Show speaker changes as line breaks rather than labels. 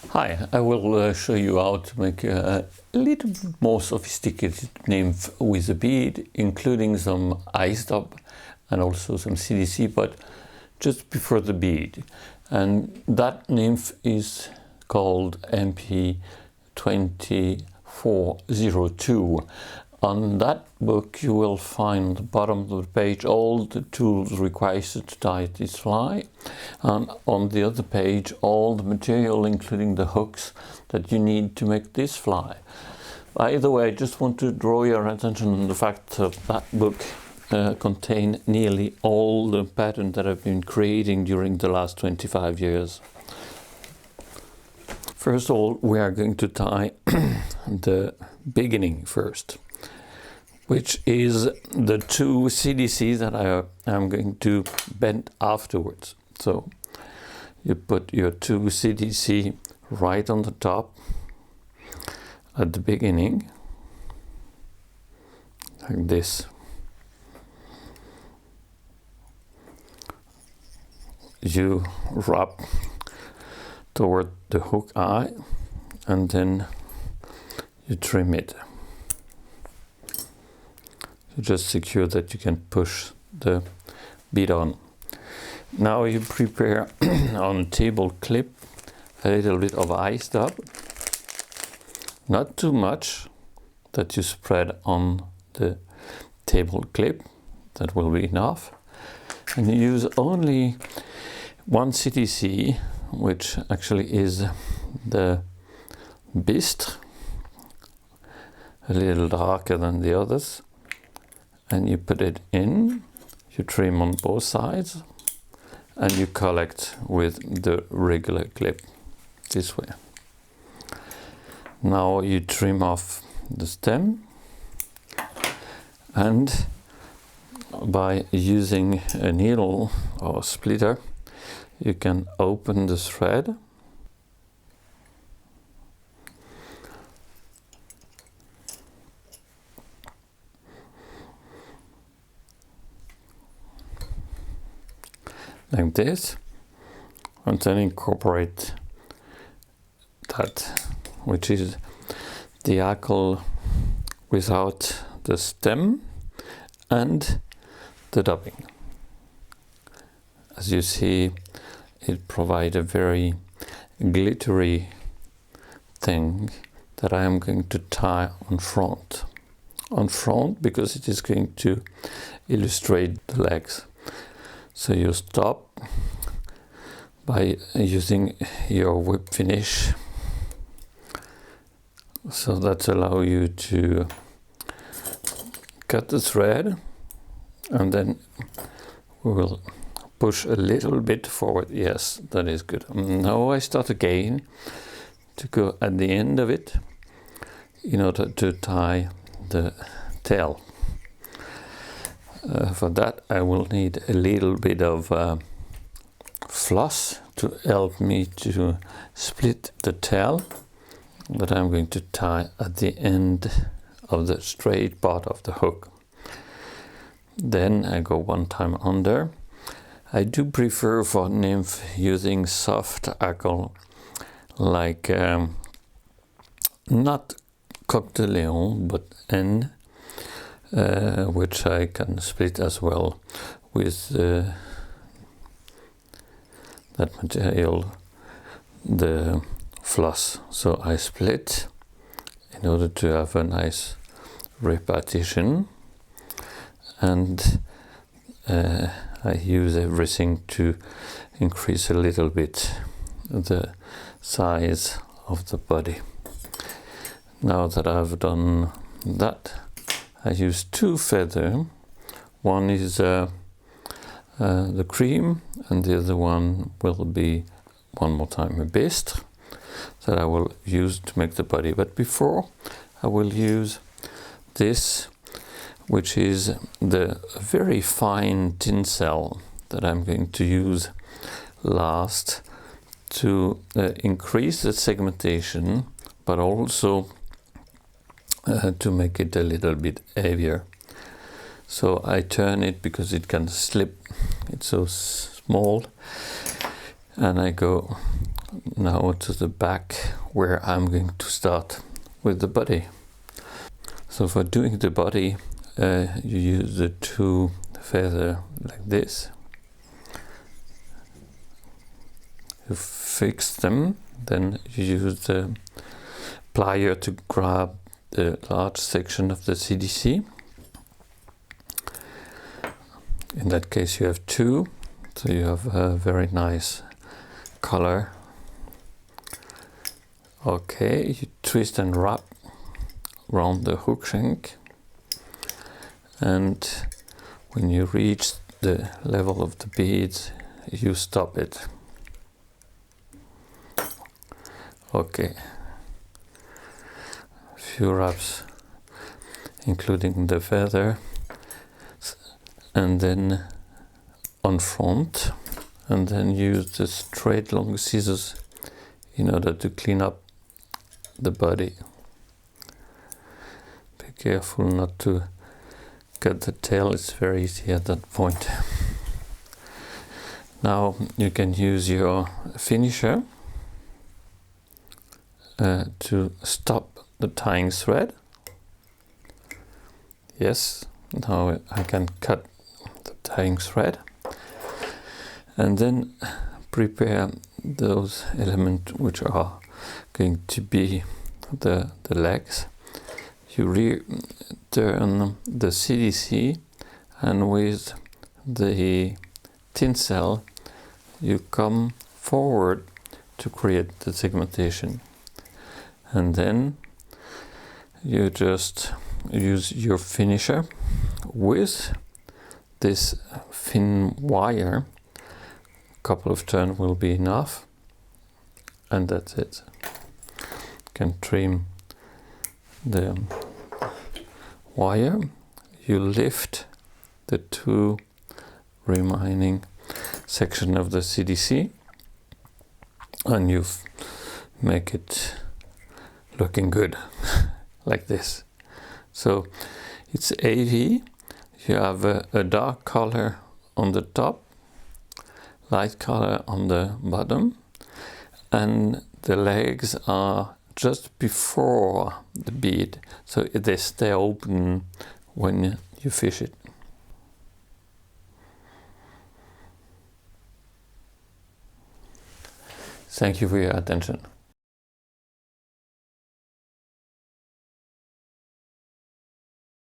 Hi, I will show you how to make a little bit more sophisticated nymph with a bead, including some ice dub and also some CDC, but just before the bead. And that nymph is called MP 2402. On that book you will find at the bottom of the page all the tools required to tie this fly, and on the other page all the material including the hooks that you need to make this fly. By the way, I just want to draw your attention on the fact that that book contains nearly all the patterns that I've been creating during the last 25 years. First of all, we are going to tie the beginning first, which is the two CDCs that I am going to bend afterwards. So you put your two CDC right on the top at the beginning, like this. You wrap toward the hook eye and then you trim it. Just secure that you can push the bead on. Now you prepare on a table clip a little bit of ice dub, not too much that you spread on the table clip, that will be enough, and you use only one CDC, which actually is the Bistre, a little darker than the others. And you put it in, you trim on both sides, and you collect with the regular clip this way. Now you trim off the stem, and by using a needle or splitter you can open the thread like this, and then incorporate that, which is the hackle without the stem and the dubbing. As you see, it provides a very glittery thing that I am going to tie on front. On front, because it is going to illustrate the legs. So you stop by using your whip finish, so that allows you to cut the thread, and then we will push a little bit forward. Yes, that is good. Now I start again to go at the end of it in order to tie the tail. For that I will need a little bit of floss to help me to split the tail that I'm going to tie at the end of the straight part of the hook. Then I go one time under. I do prefer for nymph using soft hackle, like not Coq de Leon but N, which I can split as well with that material, the floss. So I split in order to have a nice repetition, and I use everything to increase a little bit the size of the body. Now that I've done that, I use two feathers. One is the cream, and the other one will be, one more time, a Bistre that I will use to make the body. But before, I will use this, which is the very fine tinsel that I'm going to use last to increase the segmentation, but also to make it a little bit heavier. So I turn it because it can slip, it's so small, and I go now to the back, where I'm going to start with the body. So for doing the body, you use the two feathers like this. You fix them, then you use the plier to grab the large section of the CDC. In that case you have two, so you have a very nice color. Okay, you twist and wrap around the hook shank, and when you reach the level of the beads, you stop it. Okay, a few wraps including the feather, and then on front, and then use the straight long scissors in order to clean up the body. Be careful not to cut the tail, it's very easy at that point. Now you can use your finisher to stop the tying thread. Yes, now I can cut the tying thread, and then prepare those elements which are going to be the legs. You return the CDC, and with the tinsel you come forward to create the segmentation, and then you just use your finisher with this thin wire. A couple of turns will be enough, and that's it. You can trim the wire. You lift the two remaining section of the CDC, and you make it looking good like this. So it's AV. You have a dark color on the top, light color on the bottom, and the legs are just before the bead, so they stay open when you fish it. Thank you for your attention.